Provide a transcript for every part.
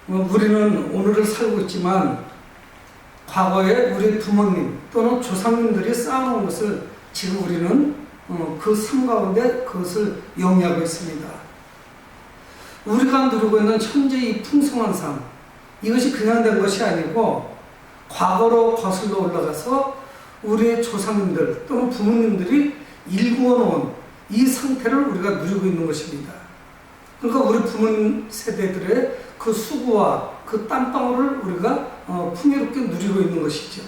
우리는 오늘을 살고 있지만 과거에 우리 부모님 또는 조상님들이 쌓아놓은 것을 지금 우리는 그 삶 가운데 그것을 영위하고 있습니다. 우리가 누리고 있는 현재 이 풍성한 삶, 이것이 그냥 된 것이 아니고 과거로 거슬러 올라가서 우리의 조상님들 또는 부모님들이 일구어 놓은 이 상태를 우리가 누리고 있는 것입니다. 그러니까 우리 부모님 세대들의 그 수고와 그 땀방울을 우리가 풍요롭게 누리고 있는 것이죠.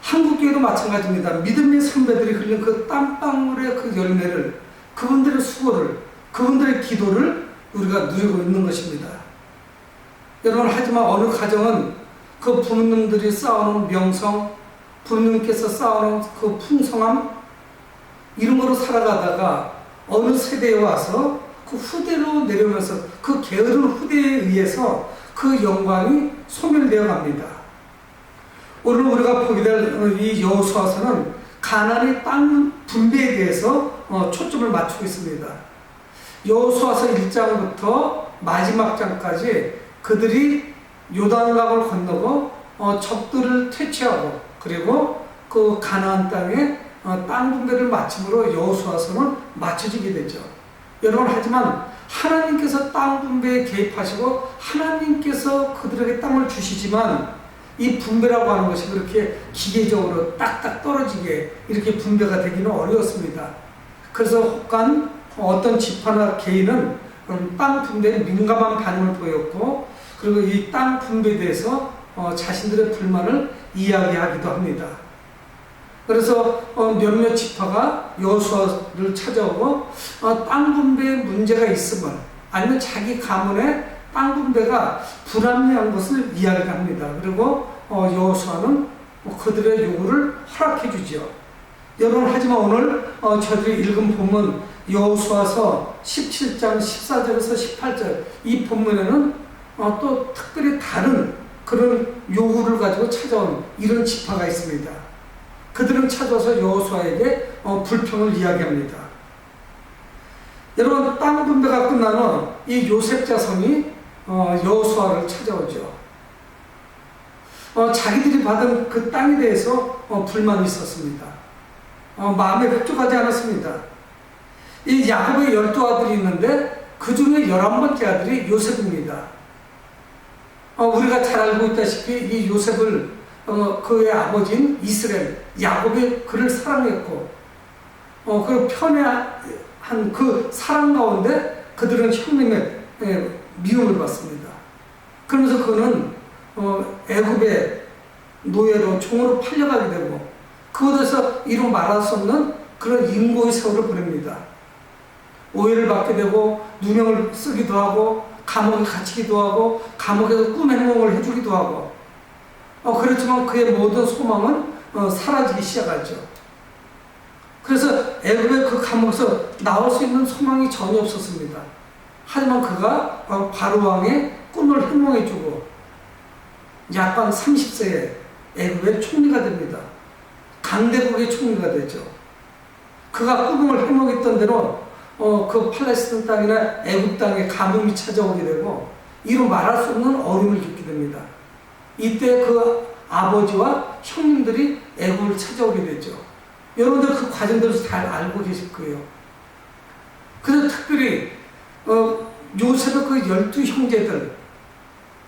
한국교회도 마찬가지입니다. 믿음의 선배들이 흘린 그 땀방울의 그 열매를, 그분들의 수고를, 그분들의 기도를 우리가 누리고 있는 것입니다. 여러분, 하지만 어느 가정은 그 부모님들이 쌓아놓은 명성, 부모님께서 쌓아놓은 그 풍성함, 이런 거로 살아가다가 어느 세대에 와서 그 후대로 내려오면서 그 게으른 후대에 의해서 그 영광이 소멸되어 갑니다. 오늘 우리가 보게 될 이 여호수아서는 가나안의 땅 분배에 대해서 초점을 맞추고 있습니다. 여호수아서 1장부터 마지막 장까지 그들이 요단강을 건너고 적들을 퇴치하고 그리고 그 가나안 땅에 땅 분배를 마침으로 여호수아서는 맞춰지게 되죠. 여러분, 하지만 하나님께서 땅 분배에 개입하시고 하나님께서 그들에게 땅을 주시지만 이 분배라고 하는 것이 그렇게 기계적으로 딱딱 떨어지게 이렇게 분배가 되기는 어려웠습니다. 그래서 혹간 어떤 지파나 개인은 땅 분배에 민감한 반응을 보였고, 그리고 이 땅 분배에 대해서 자신들의 불만을 이야기하기도 합니다. 그래서 몇몇 지파가 여호수아를 찾아오고 땅 분배에 문제가 있으면 아니면 자기 가문의 땅 분배가 불합리한 것을 이야기합니다. 그리고 여호수아는 그들의 요구를 허락해 주죠. 여러분, 하지만 오늘 저희들이 읽은 본문 여호수아서 17장 14절에서 18절 이 본문에는 또 특별히 다른 그런 요구를 가지고 찾아온 이런 지파가 있습니다. 그들은 찾아서 여호수아에게 불평을 이야기합니다. 여러분, 땅 분배가 끝난 후 이 요셉 자손이 여호수아를 찾아오죠. 자기들이 받은 그 땅에 대해서 불만이 있었습니다. 마음에 흡족하지 않았습니다. 이 야곱의 12아들이 있는데 그 중에 11번째 아들이 요셉입니다. 우리가 잘 알고 있다시피 이 요셉을 그의 아버지인 이스라엘, 야곱이 그를 사랑했고 그 편애한 그 사랑 가운데 그들은 형님의 미움을 받습니다. 그러면서 그는 애굽의 노예로 종으로 팔려가게 되고 그곳에서 이루 말할 수 없는 그런 인고의 세월을 보냅니다. 오해를 받게 되고 누명을 쓰기도 하고 감옥에 갇히기도 하고 감옥에서 꿈의 행동을 해주기도 하고 그렇지만 그의 모든 소망은 사라지기 시작하죠. 그래서 애굽의 그 감옥에서 나올 수 있는 소망이 전혀 없었습니다. 하지만 그가 바로 왕의 꿈을 해몽해주고 약간 30세에 애굽의 총리가 됩니다. 강대국의 총리가 되죠. 그가 꿈을 해몽했던 대로 그 팔레스틴 땅이나 애굽 땅에 가뭄이 찾아오게 되고 이루 말할 수 없는 어려움을 겪게 됩니다. 이때 그 아버지와 형님들이 애굽을 찾아오게 되죠. 여러분들 그 과정들을 잘 알고 계실 거예요. 그래서 특별히 요셉의 그 12형제들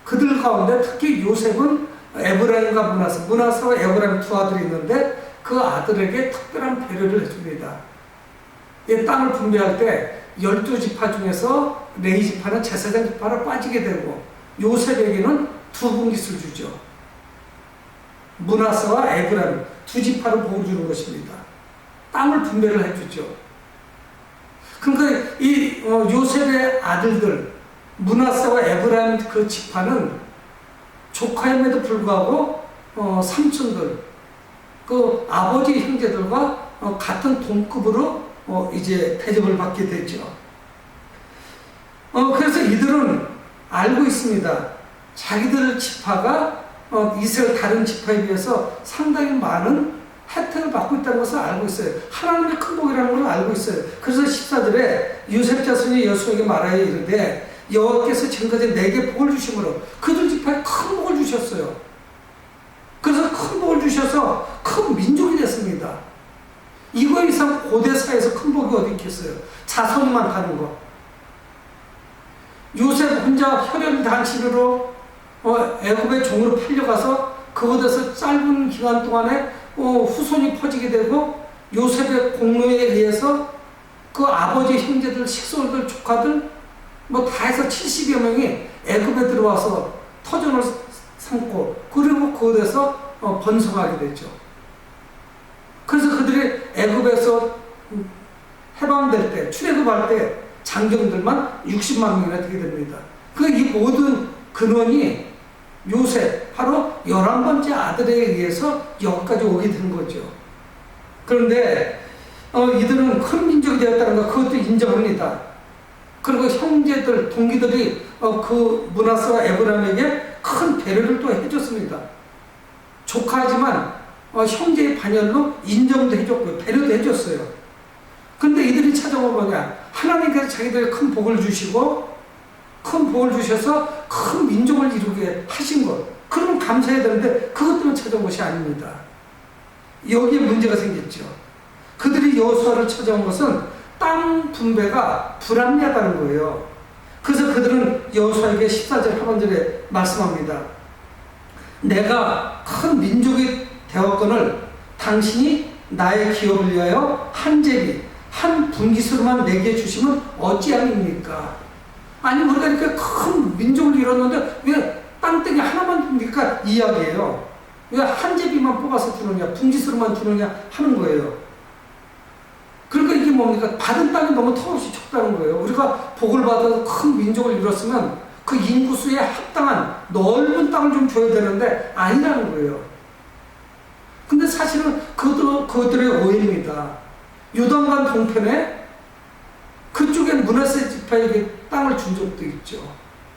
그들 가운데 특히 요셉은 에브라임과 므낫세와 에브라임 두 아들이 있는데 그 아들에게 특별한 배려를 해줍니다. 이 땅을 분배할 때 12지파 중에서 레위지파는 제사장 지파로 빠지게 되고 요셉에게는 두 분깃을 주죠. 므낫세와 에브라임 두 지파를 복을 주는 것입니다. 땅을 분배를 해주죠. 그러니까 이 요셉의 아들들 므낫세와 에브라임 그 지파는 조카임에도 불구하고 삼촌들 그 아버지 형제들과 같은 동급으로 이제 대접을 받게 되죠. 그래서 이들은 알고 있습니다. 자기들 지파가 이스라엘 다른 지파에 비해서 상당히 많은 혜택을 받고 있다는 것을 알고 있어요. 하나님의 큰 복이라는 걸 알고 있어요. 그래서 14절에 요셉 자손이 여호수아에게 말하여 이르되 여호와께서 지금까지 내게 복을 주심으로 그들 지파에 큰 복을 주셨어요. 그래서 큰 복을 주셔서 큰 민족이 됐습니다. 이거 이상 고대 사회에서 큰 복이 어디 있겠어요? 자손만 가는 거. 요셉 혼자 혈연 단신으로 애굽의 종으로 팔려가서 그곳에서 짧은 기간 동안에 후손이 퍼지게 되고 요셉의 공로에 의해서 그 아버지 형제들, 식솔들, 조카들 다 해서 70여 명이 애굽에 들어와서 터전을 삼고 그리고 그곳에서 번성하게 됐죠. 그래서 그들이 애굽에서 해방될 때, 출애굽할 때 장정들만 60만 명이나 되게 됩니다. 이 모든 근원이 요셉, 바로 11번째 아들에 의해서 여기까지 오게 된 거죠. 그런데 이들은 큰 민족이 되었다는 것, 그것도 인정합니다. 그리고 형제들, 동기들이 그 므낫세와 에브라임에게 큰 배려를 또 해줬습니다. 조카지만 형제의 반열로 인정도 해줬고요, 배려도 해줬어요. 근데 이들이 찾아온 뭐냐? 하나님께서 자기들에게 큰 복을 주시고 큰 복을 주셔서 큰 민족을 이루게 하신 것, 그러면 감사해야 되는데 그것 때문에 찾아온 것이 아닙니다. 여기에 문제가 생겼죠. 그들이 여호수아를 찾아온 것은 땅 분배가 불합리하다는 거예요. 그래서 그들은 여호수아에게 14절 하반절에 말씀합니다. 내가 큰 민족이 되었거늘 당신이 나의 기업을 위하여 한 제비, 한 분깃으로만 내게 주시면 어찌함입니까? 아니 우리가 이렇게 큰 민족을 이뤘는데 왜 땅덩이 하나만 줍니까? 이야기예요. 왜 한 제비만 뽑아서 주느냐, 분깃으로만 주느냐 하는 거예요. 그러니까 이게 뭡니까? 받은 땅이 너무 턱없이 좁다는 거예요. 우리가 복을 받아서 큰 민족을 이뤘으면 그 인구수에 합당한 넓은 땅을 좀 줘야 되는데 아니라는 거예요. 근데 사실은 그들의 오해입니다. 요단강 동편에 그쪽에 므낫세 지파에게 땅을 준 적도 있죠.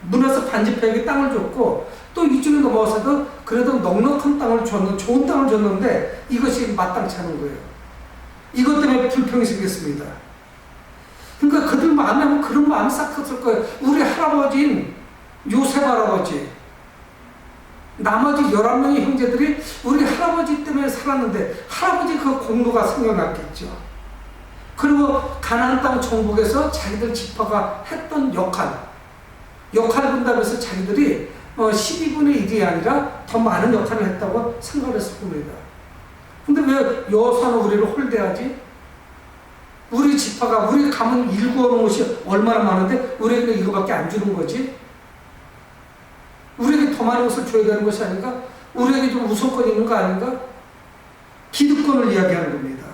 므낫세 반지파에게 땅을 줬고 또 이쪽에 넘어와서도 그래도 넉넉한 땅을 줬는, 좋은 땅을 줬는데 이것이 마땅치 않은 거예요. 이것 때문에 불평이 생겼습니다. 그러니까 그들 마음에 그런 마음이 싹 컸을 거예요. 우리 할아버지인 요셉 할아버지, 나머지 11명의 형제들이 우리 할아버지 때문에 살았는데 할아버지 그 공로가 생각났겠죠. 그리고 가나안 땅 정복에서 자기들 지파가 했던 역할 분담에서 자기들이 12분의 1이 아니라 더 많은 역할을 했다고 생각을 했을 겁니다. 근데 왜 여호수아는 우리를 홀대하지? 우리 지파가, 우리 가문 일구어놓은 것이 얼마나 많은데 우리에게 이거밖에 안 주는 거지? 우리에게 더 많은 것을 줘야 되는 것이 아닌가? 우리에게 좀 우선권이 있는 거 아닌가? 기득권을 이야기하는 겁니다.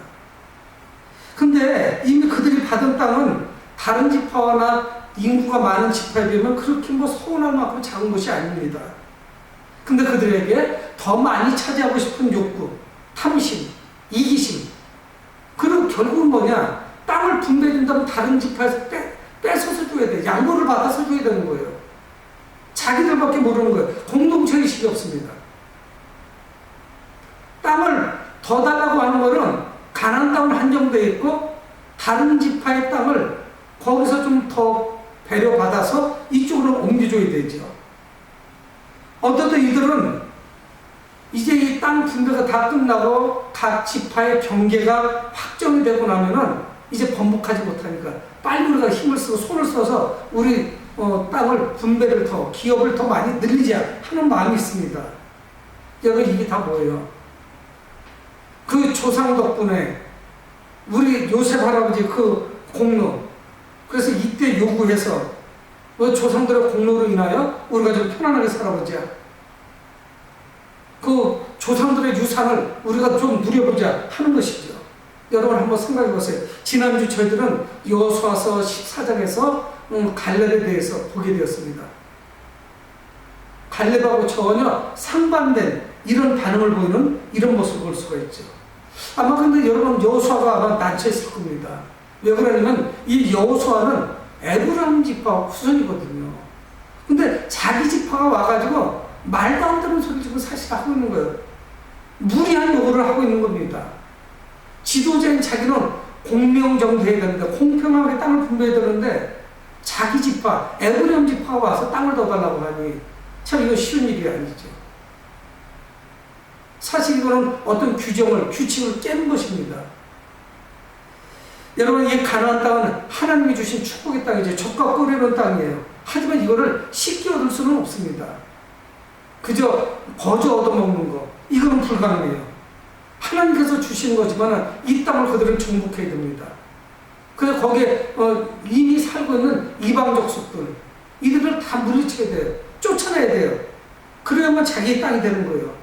근데 이미 그들이 받은 땅은 다른 지파나 인구가 많은 지파에 비하면 그렇게 서운할 만큼 작은 것이 아닙니다. 근데 그들에게 더 많이 차지하고 싶은 욕구, 탐심, 이기심, 그리고 결국은 뭐냐? 땅을 분배해준다면 다른 지파에서 뺏어서 줘야 돼. 양보를 받아서 줘야 되는 거예요. 자기들밖에 모르는 거예요. 공동체의식이 없습니다. 땅을 더 달라고 하는 거는 가나안 땅은 한정되어 있고 다른 지파의 땅을 거기서 좀 더 배려받아서 이쪽으로 옮겨줘야 되죠. 어떠든 이들은 이제 이 땅 분배가 다 끝나고 각 지파의 경계가 확정이 되고 나면은 이제 번복하지 못하니까 빨리 우리가 힘을 쓰고 손을 써서 우리 땅을 분배를 더, 기업을 더 많이 늘리자 하는 마음이 있습니다. 여러분 이게 다 뭐예요? 그 조상 덕분에 우리 요셉 할아버지 그 공로, 그래서 이때 요구해서 조상들의 공로로 인하여 우리가 좀 편안하게 살아보자. 그 조상들의 유산을 우리가 좀 누려보자 하는 것이죠. 여러분 한번 생각해 보세요. 지난주 저희들은 여호수아서 14장에서 갈렙에 대해서 보게 되었습니다. 갈렙하고 전혀 상반된 이런 반응을 보이는 이런 모습을 볼 수가 있죠. 아마 근데 여러분 여호수아가 아마 난처했을 겁니다. 왜 그러냐면 이 여호수아는 에브라임 지파 후손이거든요. 근데 자기 지파가 와가지고 말도 안 되는 소리 지금 사실 하고 있는 거예요. 무리한 요구를 하고 있는 겁니다. 지도자인 자기는 공명정대해야 되는데 공평하게 땅을 분배해야 되는데 자기 지파, 에브라임 지파가 와서 땅을 더 달라고 하니 참 이거 쉬운 일이 아니죠. 사실 이거는 어떤 규칙을 깨는 것입니다. 여러분, 이 가나안 땅은 하나님이 주신 축복의 땅이죠. 젖과 꿀이는 땅이에요. 하지만 이거를 쉽게 얻을 수는 없습니다. 그저 거저 얻어먹는 거, 이거는 불가능해요. 하나님께서 주신 거지만 이 땅을 그들은 정복해야 됩니다. 그래서 거기에 이미 살고 있는 이방 족속들, 이들을 다 물리쳐야 돼요. 쫓아내야 돼요. 그래야만 자기의 땅이 되는 거예요.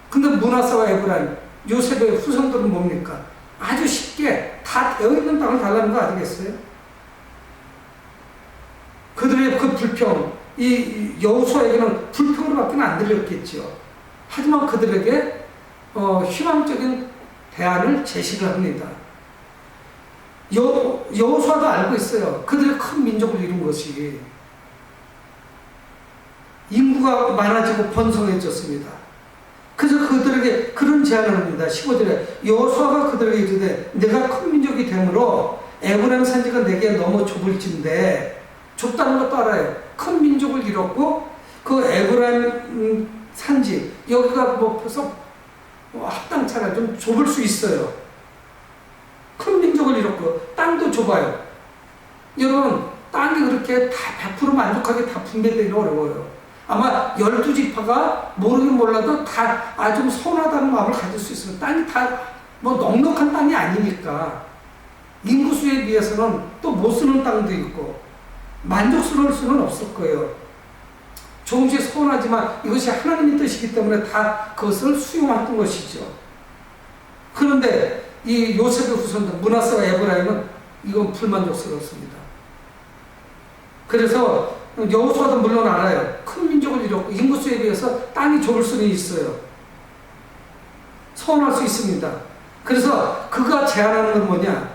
근데 므낫세와 에브라임, 요셉의 후손들은 뭡니까? 아주 쉽게 다 되어 있는 땅을 달라는 거 아니겠어요? 그들의 그 불평, 이 여호수아에게는 불평으로밖에 안 들렸겠죠. 하지만 그들에게 희망적인 대안을 제시를 합니다. 여호수아도 알고 있어요. 그들의 큰 민족을 이룬 것이 인구가 많아지고 번성해졌습니다. 그래서 그들에게 그런 제안을 합니다. 15절에 여호수아가 그들에게 이르되 내가 큰 민족이 되므로 에브라임 산지가 내게 너무 좁을진데, 좁다는 것도 알아요. 큰 민족을 이뤘고 그 에브라임 산지 여기가 벌써 합당찮아, 좀 좁을 수 있어요. 큰 민족을 이뤘고 땅도 좁아요. 여러분, 땅이 그렇게 다 100% 만족하게 다 분배되기는 어려워요. 아마 12지파가 모르긴 몰라도 다 좀 서운하다는 마음을 가질 수 있어요. 땅이 다 넉넉한 땅이 아니니까. 인구수에 비해서는 또 못 쓰는 땅도 있고 만족스러울 수는 없을 거예요. 조금씩 서운하지만 이것이 하나님의 뜻이기 때문에 다 그것을 수용했던 것이죠. 그런데 이 요셉의 후손들 므낫세와 에브라임은 이건 불만족스럽습니다. 그래서 여호수아도 물론 알아요. 큰 민족을 이뤘고 인구수에 비해서 땅이 좁을 수는 있어요. 서운할 수 있습니다. 그래서 그가 제안하는 건 뭐냐?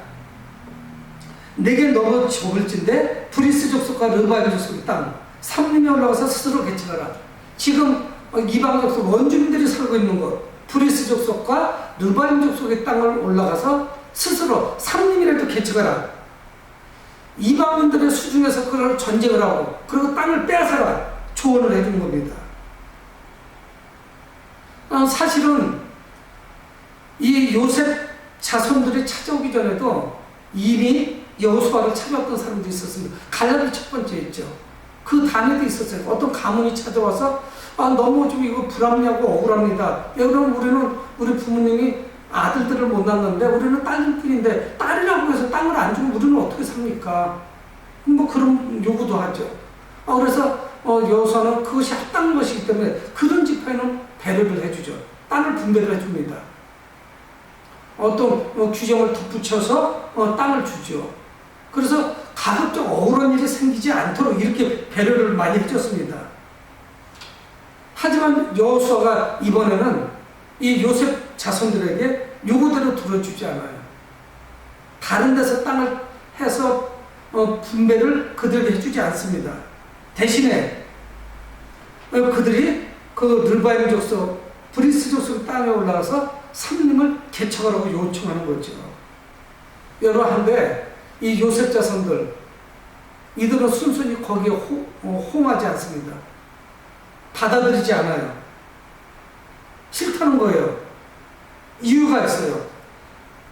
내게 너무 좁을진데 브리스 족속과 르바임 족속의 땅 삼림에 올라가서 스스로 개척하라. 지금 이방 족속 원주민들이 살고 있는 곳 브리스 족속과 르바임 족속의 땅을 올라가서 스스로 삼림이라도 개척하라. 이방인들의 수중에서 그걸 전쟁을 하고 그리고 땅을 빼앗아라 조언을 해준 겁니다. 사실은 이 요셉 자손들이 찾아오기 전에도 이미 여호수아를 찾아왔던 사람도 있었습니다. 갈렙이 첫 번째였죠. 그 다음에도 있었어요. 어떤 가문이 찾아와서 너무 좀 이거 불합리하고 억울합니다. 그럼 우리 부모님이 아들들을 못 낳는데 우리는 딸들뿐인데 딸이라고 해서 땅을 안 주면 우리는 어떻게 삽니까? 그런 요구도 하죠. 그래서 여호수아는 그것이 합당한 것이기 때문에 그런 지파에는 배려를 해주죠. 땅을 분배를 해줍니다. 어떤 규정을 덧붙여서 땅을 주죠. 그래서 가급적 억울한 일이 생기지 않도록 이렇게 배려를 많이 해줬습니다. 하지만 여호수아가 이번에는 이 요셉 자손들에게 요구대로 들어주지 않아요. 다른 데서 땅을 해서 분배를 그들에게 해주지 않습니다. 대신에 그들이 그 르바임 족속, 브리스 족속 땅에 올라가서 삼림을 개척하라고 요청하는 거죠. 여러분, 한데 이 요셉 자손들 이들은 순순히 거기에 호응하지 않습니다. 받아들이지 않아요. 싫다는 거예요. 이유가 있어요.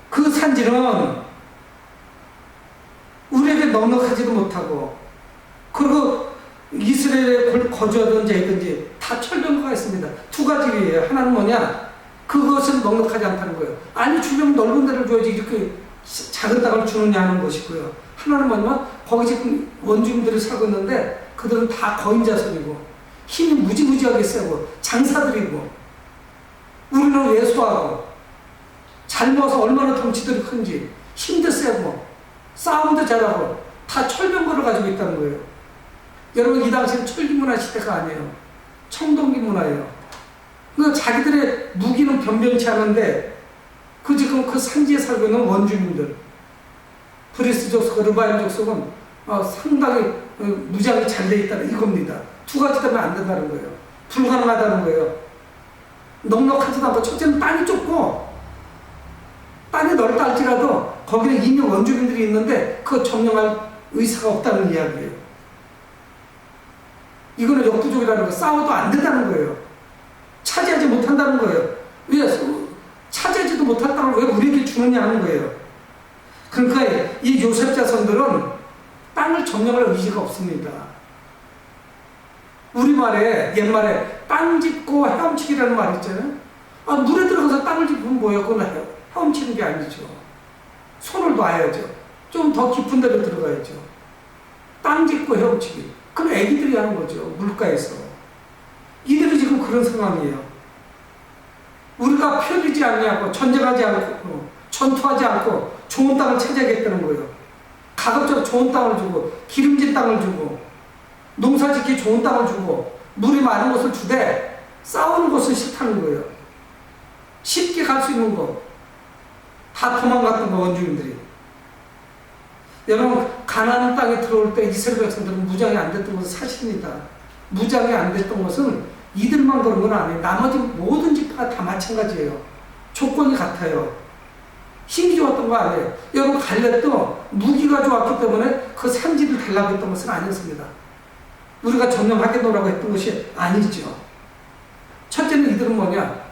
그 산지는 우리에게 넉넉하지도 못하고 그리고 이스라엘에 거주하던 자이든지 다 철병가가 있습니다. 두 가지 이유예요. 하나는 뭐냐? 그것은 넉넉하지 않다는 거예요. 아니 주변 넓은 데를 줘야지 이렇게 작은 땅을 주느냐 하는 것이고요. 하나는 뭐냐면 거기 지금 원주민들이 살고 있는데 그들은 다 거인 자손이고 힘이 무지무지하게 세고 장사들이고 우리는 왜소하고 잘 모아서 얼마나 덩치들이 큰지 힘도 세고 싸움도 잘하고 다 철병거를 가지고 있다는 거예요. 여러분, 이 당시는 철기문화 시대가 아니에요. 청동기 문화예요. 그러니까 자기들의 무기는 변변치 않은데 지금 그 산지에 살고 있는 원주민들 브리스 족속, 르바임 족속은 상당히 무장이 잘 돼 있다는 이겁니다. 두 가지 때문에 안 된다는 거예요. 불가능하다는 거예요. 넉넉하지도 않고 첫째는 땅이 좁고 땅이 넓다 할지라도 거기는 이미 원주민들이 있는데 그거 점령할 의사가 없다는 이야기예요. 이거는 역부족이라는 거, 싸워도 안 된다는 거예요. 차지하지 못한다는 거예요. 왜 차지하지도 못할 땅을 왜 우리에게 주느냐 하는 거예요. 그러니까 이 요셉 자손들은 땅을 점령할 의지가 없습니다. 우리말에 옛말에 땅 짚고 헤엄치기라는 말이 있잖아요. 물에 들어가서 땅을 짚으면 뭐예요? 그건 헤엄치는 게 아니죠. 손을 놔야죠. 좀 더 깊은 데로 들어가야죠. 땅 짚고 헤엄치기. 그럼 애기들이 하는 거죠. 물가에서. 이들이 지금 그런 상황이에요. 우리가 편리지 않냐고, 전쟁하지 않고, 전투하지 않고 좋은 땅을 차지하겠다는 거예요. 가급적 좋은 땅을 주고, 기름진 땅을 주고, 농사짓기 좋은 땅을 주고, 물이 많은 곳을 주되 싸우는 곳은 싫다는 거예요. 쉽게 갈 수 있는 곳. 다 도망갔던 거, 원주민들이. 여러분, 가나안 땅에 들어올 때 이스라엘 백성들은 무장이 안 됐던 것은 사실입니다. 무장이 안 됐던 것은 이들만 그런 건 아니에요. 나머지 모든 지파가 다 마찬가지예요. 조건이 같아요. 힘이 좋았던 거 아니에요. 여러분, 갈렙도 무기가 좋았기 때문에 그 산지를 달라고 했던 것은 아니었습니다. 우리가 점령하겠노라고 했던 것이 아니죠. 첫째는 이들은 뭐냐?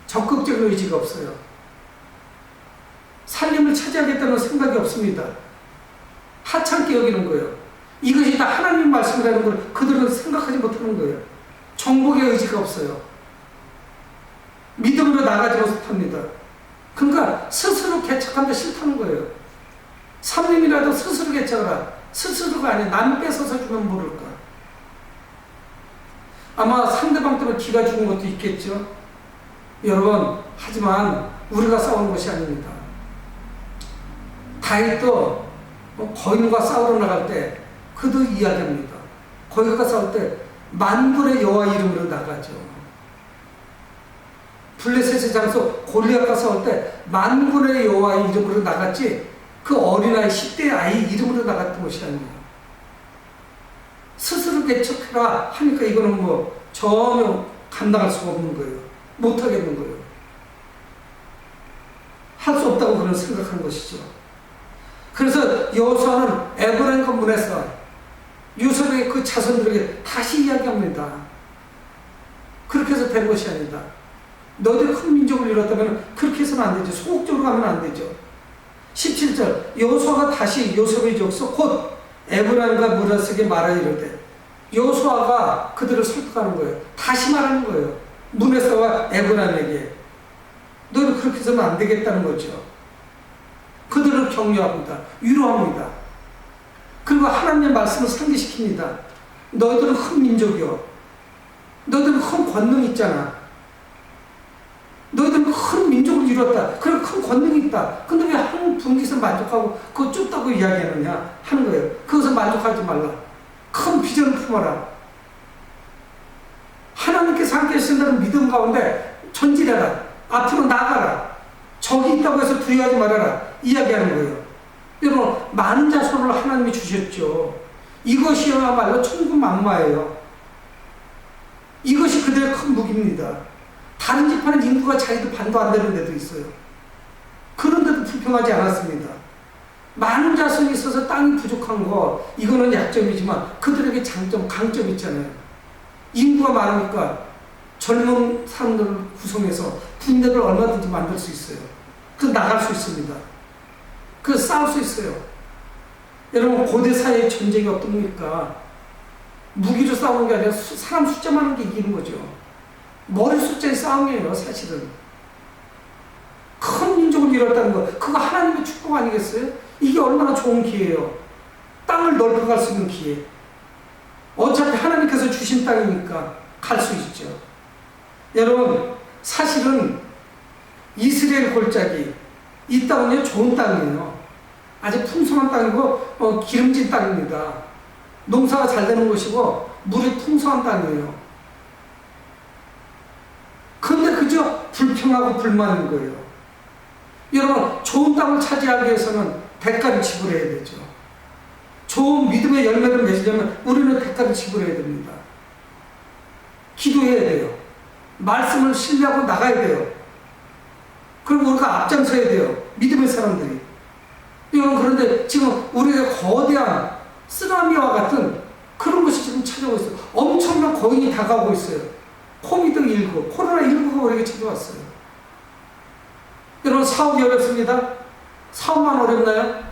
적극적인 의지가 없어요. 살림을 차지하겠다는 생각이 없습니다. 하찮게 여기는 거예요. 이것이 다 하나님 말씀이라는 걸 그들은 생각하지 못하는 거예요. 정복의 의지가 없어요. 믿음으로 나가지 못합니다. 그러니까 스스로 개척한다 싫다는 거예요. 삼림이라도 스스로 개척하라. 스스로가 아니라 남 뺏어서 주면 모를까. 아마 상대방 때문에 기가 죽은 것도 있겠죠. 여러분, 하지만 우리가 싸우는 것이 아닙니다. 다윗도 거인과 싸우러 나갈 때 그도 이야기합니다. 거인과 싸울 때 만군의 여호와 이름으로 나가죠. 블레셋의 장소 골리앗과 싸울 때 만군의 여호와 이름으로 나갔지, 그 어린아이 10대 아이 이름으로 나갔던 것이 아니에요. 스스로 개척해라 하니까 이거는 뭐 전혀 감당할 수가 없는 거예요. 못하겠는 거예요. 할 수 없다고 그런 생각한 것이죠. 그래서 여호수아는 에브라임 건문에서 요셉의 그 자손들에게 다시 이야기합니다. 그렇게 해서 된 것이 아니다. 너희들이 큰 민족을 이뤘다면 그렇게 해서는 안 되죠. 소극적으로 가면 안 되죠. 17절 여호수아가 다시 요셉의 족속 곧 에브라임과 므낫세에게 말하여 이르되, 여호수아가 그들을 설득하는 거예요. 다시 말하는 거예요. 므낫세와 에브라임에게 너희들 그렇게 해서는 안 되겠다는 거죠. 그들을 격려합니다. 위로합니다. 그리고 하나님의 말씀을 상기시킵니다. 너희들은 큰 민족이요. 너희들은 큰 권능이 있잖아. 너희들은 큰 민족을 이뤘다. 그리고 큰 권능이 있다. 근데 왜 한 분기에서 만족하고 그거 좁다고 이야기하느냐 하는 거예요. 그것을 만족하지 말라. 큰 비전을 품어라. 하나님께서 함께 하신다는 믿음 가운데 전진해라. 앞으로 나가라. 적이 있다고 해서 두려워하지 말아라. 이야기하는 거예요. 여러분, 많은 자손을 하나님이 주셨죠. 이것이야말로 천군만마예요. 이것이 그들의 큰 무기입니다. 다른 지파는 인구가 자기도 반도 안 되는 데도 있어요. 그런데도 불평하지 않았습니다. 많은 자손이 있어서 땅이 부족한 거, 이거는 약점이지만 그들에게 장점, 강점이 있잖아요. 인구가 많으니까 젊은 사람들을 구성해서 군대를 얼마든지 만들 수 있어요. 그 나갈 수 있습니다. 그 싸울 수 있어요. 여러분, 고대 사회의 전쟁이 어떻습니까? 무기로 싸우는 게 아니라 사람 숫자 많은 게 이기는 거죠. 머리 숫자의 싸움이에요, 사실은. 큰 민족을 이뤘다는 거, 그거 하나님의 축복 아니겠어요? 이게 얼마나 좋은 기회예요. 땅을 넓혀갈 수 있는 기회. 어차피 하나님께서 주신 땅이니까 갈 수 있죠. 여러분, 사실은 이스라엘 골짜기, 이 땅은요 좋은 땅이에요. 아주 풍성한 땅이고 기름진 땅입니다. 농사가 잘 되는 곳이고 물이 풍성한 땅이에요. 근데 그저 불평하고 불만인 거예요. 여러분, 좋은 땅을 차지하기 위해서는 대가를 지불해야 되죠. 좋은 믿음의 열매를 맺으려면 우리는 대가를 지불해야 됩니다. 기도해야 돼요. 말씀을 신뢰하고 나가야 돼요. 그리고 우리가 앞장서야 돼요. 믿음의 사람들이. 여러분, 그런데 지금 우리에게 거대한 쓰나미와 같은 그런 것이 지금 찾아오고 있어요. 엄청난 거인이 다가오고 있어요. 코비드19, 코로나19가 우리에게 찾아왔어요. 여러분, 사업이 어렵습니다. 사업만 어렵나요?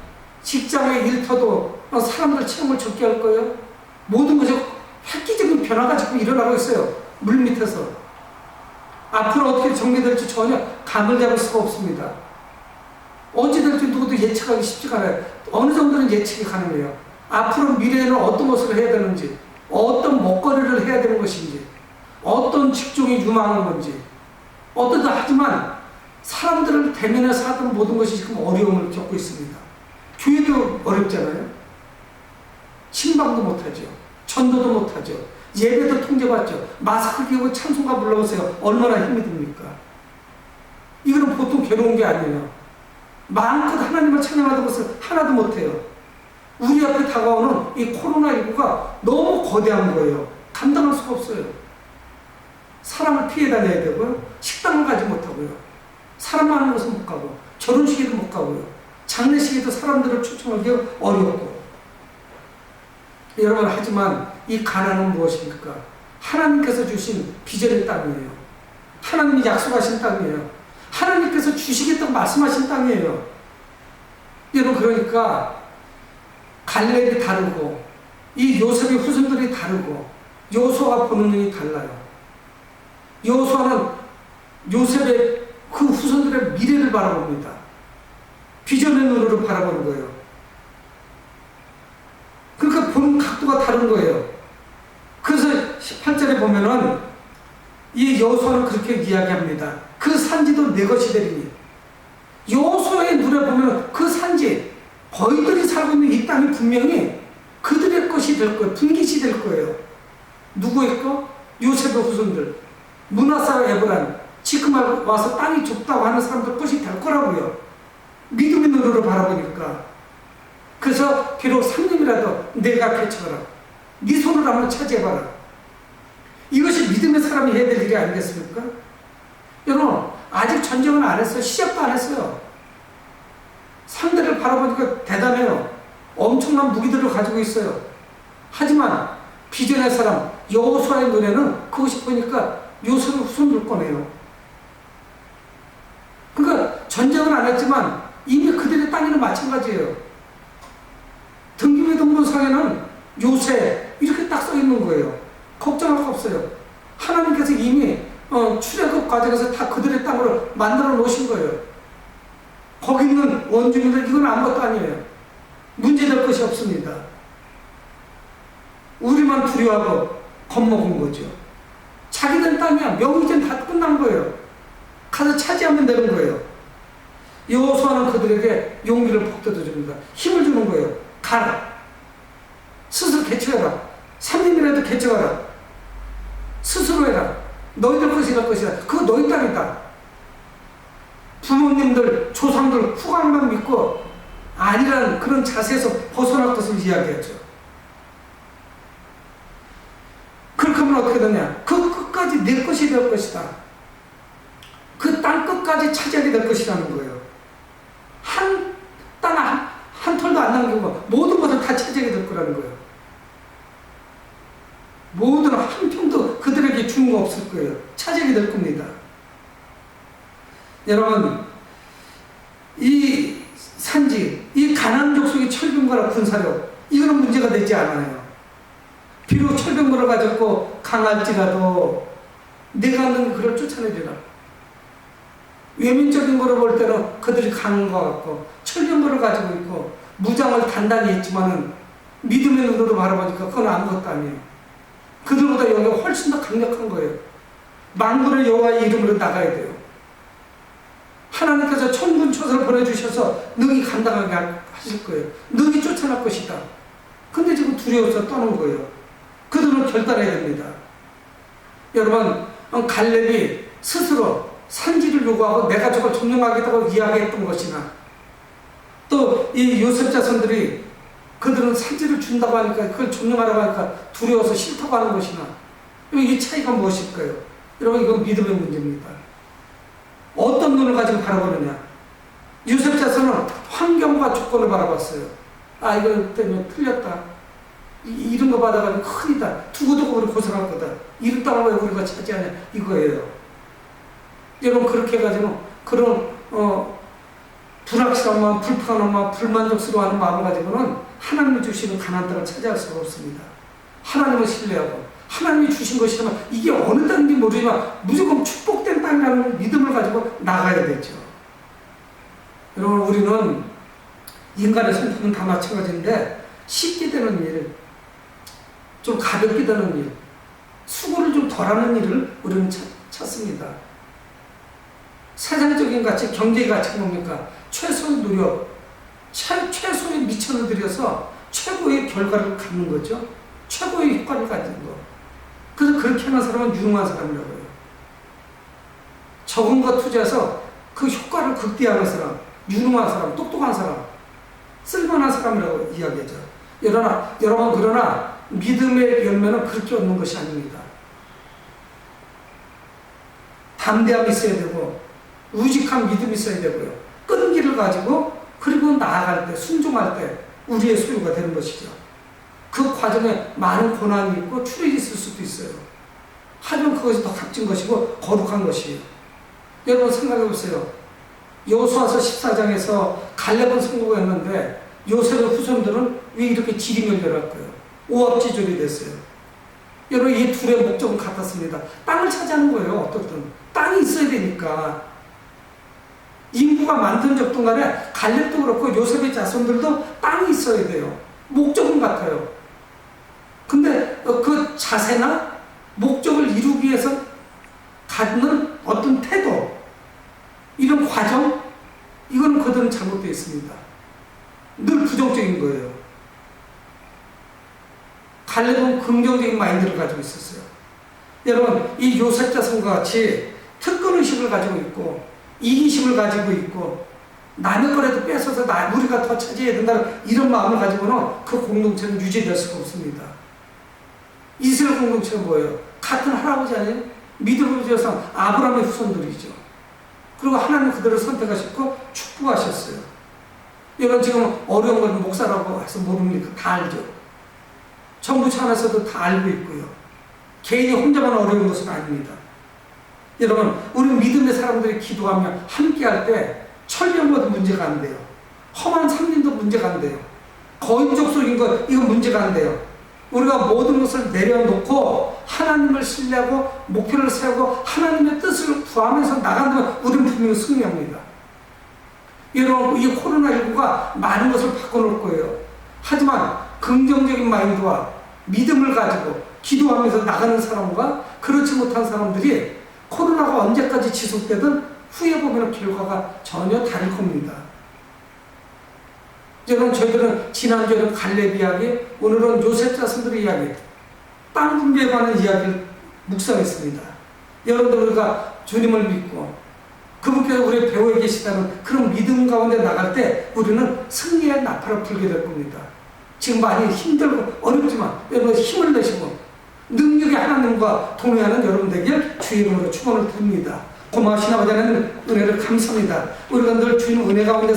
직장의 일터도 사람들 채용을 적게 할 거예요. 모든 것이 획기적인 변화가 지금 일어나고 있어요. 물밑에서. 앞으로 어떻게 정리될지 전혀 감을 잡을 수가 없습니다. 언제 될지 누구도 예측하기 쉽지가 않아요. 어느 정도는 예측이 가능해요. 앞으로 미래에는 어떤 것을 해야 되는지, 어떤 먹거리를 해야 되는 것인지, 어떤 직종이 유망한 건지, 하지만 사람들을 대면해서 하던 모든 것이 지금 어려움을 겪고 있습니다. 교회도 어렵잖아요. 신방도 못하죠. 전도도 못하죠. 예배도 통제받죠. 마스크 끼고 찬송가 불러보세요. 얼마나 힘이 듭니까? 이거는 보통 괴로운 게 아니에요. 마음껏 하나님을 찬양하던 것을 하나도 못해요. 우리 앞에 다가오는 이 코로나19가 너무 거대한 거예요. 감당할 수가 없어요. 사람을 피해 다녀야 되고요. 식당을 가지 못하고요. 사람 많은 곳은 못 가고, 결혼식에도 못 가고요. 장례식에도 사람들을 초청하기 어렵고. 여러분, 하지만 이 가나안은 무엇입니까? 하나님께서 주신 비전의 땅이에요. 하나님이 약속하신 땅이에요. 하나님께서 주시겠다고 말씀하신 땅이에요. 여러분, 그러니까 갈렙이 다르고 이 요셉의 후손들이 다르고 여호수아가 보는 눈이 달라요. 여호수아는 요셉의 그 후손들의 미래를 바라봅니다. 비전의 눈으로 바라보는 거예요. 그러니까 보는 각도가 다른 거예요. 그래서 18절에 보면은 이 여호수아는 그렇게 이야기합니다. 그 산지도 내 것이 되리니. 여호수아의 눈에 보면 그 산지, 거인들이 살고 있는 이 땅이 분명히 그들의 것이 될 거예요. 분깃이 될 거예요. 누구의 거? 요셉의 후손들. 므낫세와 에브라임. 지금 와서 땅이 좁다고 하는 사람들 것이 될 거라고요. 믿음의 눈으로 바라보니까. 그래서 비록 상님이라도 내가 개척하라. 네 손으로 한번 차지해봐라. 이것이 믿음의 사람이 해야 될 일이 아니겠습니까? 여러분, 아직 전쟁은 안 했어요. 시작도 안 했어요. 상대를 바라보니까 대단해요. 엄청난 무기들을 가지고 있어요. 하지만 비전의 사람 여호수아의 눈에는 그것이 보니까 요셉의 후손들 거네요. 그러니까 전쟁은 안 했지만 이미 그들의 땅에는 마찬가지예요. 등기부 등본상에는 요셉 이렇게 딱 써 있는 거예요. 걱정할 거 없어요. 하나님께서 이미 출애굽 과정에서 다 그들의 땅으로 만들어 놓으신 거예요. 거기 있는 원주민들 이건 아무것도 아니에요. 문제될 것이 없습니다. 우리만 두려워하고 겁먹은 거죠. 자기들 땅이야. 명의전 다 끝난 거예요. 가서 차지하면 되는 거예요. 여호수아는 그들에게 용기를 북돋워 줍니다. 힘을 주는 거예요. 가라. 스스로 개척해라. 삼림이라도 개척하라. 스스로 해라. 너희들 것이 될 것이다. 그거 너희 땅이다. 부모님들, 조상들 후광만 믿고 아니라는 그런 자세에서 벗어날 것을 이야기하죠. 그렇게 하면 어떻게 되냐? 그 끝까지 내 것이 될 것이다. 그 땅 끝까지 차지하게 될 것이라는 거예요. 한 털도 안 남기고 모든 것을 다 차지하게 될 거라는 거예요. 모든 한 평도 그들에게 주는 거 없을 거예요. 차지하게 될 겁니다. 여러분, 이 산지, 이 가나안 족속의 철병거나 군사력, 이거는 문제가 되지 않아요. 비록 철병거를 가졌고 강할지라도 내가 하는 그걸 쫓아내리라. 외면적인 거로 볼 때는 그들이 강한 것 같고 철병거를 가지고 있고 무장을 단단히 했지만은 믿음의 눈으로 바라보니까 그건 아무것도 아니에요. 그들보다 여기가 훨씬 더 강력한 거예요. 만군의 여호와의 이름으로 나가야 돼요. 하나님께서 천군초사를 보내주셔서 능히 감당하게 하실 거예요. 능히 쫓아날 것이다. 근데 지금 두려워서 떠는 거예요. 그들은 결단해야 됩니다. 여러분, 갈렙이 스스로 산지를 요구하고 내가 저걸 점령하겠다고 이야기했던 것이나 또 이 요셉 자손들이 그들은 산지를 준다고 하니까 그걸 점령하라고 하니까 두려워서 싫다고 하는 것이나 이 차이가 무엇일까요? 여러분, 이건 믿음의 문제입니다. 어떤 눈을 가지고 바라보느냐? 요셉 자손은 환경과 조건을 바라봤어요. 아, 이거 때문에 틀렸다. 이런 거 받아가지고 큰이다. 두고두고 우리 고생할 거다. 이런 땅을 왜 우리가 차지하냐 이거예요. 여러분 그렇게 해가지고 그런 불확실한 마음, 불편한 마음, 불만족스러워하는 마음을 가지고는 하나님이 주시는 가나안 땅을 차지할 수가 없습니다. 하나님을 신뢰하고 하나님이 주신 것이라면 이게 어느 땅인지 모르지만 무조건 축복된 땅이라는 믿음을 가지고 나가야 되죠. 여러분 우리는 인간의 성품은 다 마찬가지인데 쉽게 되는 일, 좀 가볍게 되는 일, 수고를 좀 덜하는 일을 우리는 찾습니다. 세상적인 가치, 경제의 가치가 뭡니까? 최소의 노력, 최소의 미천을 들여서 최고의 결과를 갖는 거죠. 최고의 효과를 가지는 거. 그래서 그렇게 하는 사람은 유능한 사람이라고 해요. 적은 것 투자해서 그 효과를 극대화하는 사람, 유능한 사람, 똑똑한 사람, 쓸만한 사람이라고 이야기하죠. 그러나 믿음의 열매는 그렇게 얻는 것이 아닙니다. 담대함이 있어야 되고 우직한 믿음이 있어야 되고요. 끈기를 가지고 그리고 나아갈 때, 순종할 때 우리의 소유가 되는 것이죠. 그 과정에 많은 고난이 있고 출혈이 있을 수도 있어요. 하지만 그것이 더 값진 것이고 거룩한 것이에요. 여러분 생각해 보세요. 여호수아서 14장에서 갈렙은 성공했는데 요셉의 후손들은 왜 이렇게 지리멸렬할까요? 오합지졸이 됐어요. 여러분 이 둘의 목적은 같았습니다. 땅을 차지하는 거예요. 어떻든 땅이 있어야 되니까. 인구가 많든 적든 간에 갈렙도 그렇고 요셉의 자손들도 땅이 있어야 돼요. 목적은 같아요. 근데 그 자세나 목적을 이루기 위해서 갖는 어떤 태도, 이런 과정, 이건 그들은 잘못되어 있습니다. 늘 부정적인 거예요. 갈렙은 긍정적인 마인드를 가지고 있었어요. 여러분 이 요셉 자손과 같이 특권의식을 가지고 있고 이기심을 가지고 있고 남의 거라도 뺏어서 우리가 더 차지해야 된다는 이런 마음을 가지고는 그 공동체는 유지될 수가 없습니다. 이스라엘 공동체가 뭐예요? 같은 할아버지 아니에요? 믿음의 조상 아브라함의 후손들이죠. 그리고 하나님 그들을 선택하셨고 축복하셨어요. 여러분 지금 어려운 건 목사라고 해서 모릅니까? 다 알죠. 정부차 안에서도 다 알고 있고요. 개인이 혼자만 어려운 것은 아닙니다. 여러분 우리 믿음의 사람들이 기도하며 함께할 때 천년보다 문제가 안 돼요. 험한 산림도 문제가 안 돼요. 거인족 속인 거 이건 문제가 안 돼요. 우리가 모든 것을 내려놓고 하나님을 신뢰하고 목표를 세우고 하나님의 뜻을 구하면서 나간다면 우리는 분명히 승리합니다. 여러분 이 코로나19가 많은 것을 바꿔놓을 거예요. 하지만 긍정적인 마인드와 믿음을 가지고 기도하면서 나가는 사람과 그렇지 못한 사람들이 코로나가 언제까지 지속되든 후에 보면 결과가 전혀 다를 겁니다. 여러분 저희들은 지난주에는 갈렙 이야기, 오늘은 요셉 자손들의 이야기, 땅 분배에 관한 이야기를 묵상했습니다. 여러분들 우리가 주님을 믿고 그분께서 우리의 배후에 계시다는 그런 믿음 가운데 나갈 때 우리는 승리의 나팔을 불게 될 겁니다. 지금 많이 힘들고 어렵지만 여러분 힘을 내시고 능력의 하나님과 동행하는 여러분 되길 주의 이름으로 축원을 드립니다. 고마우신 아버지 하나님 은혜를 감사합니다. 우리가 늘 주님 은혜 가운데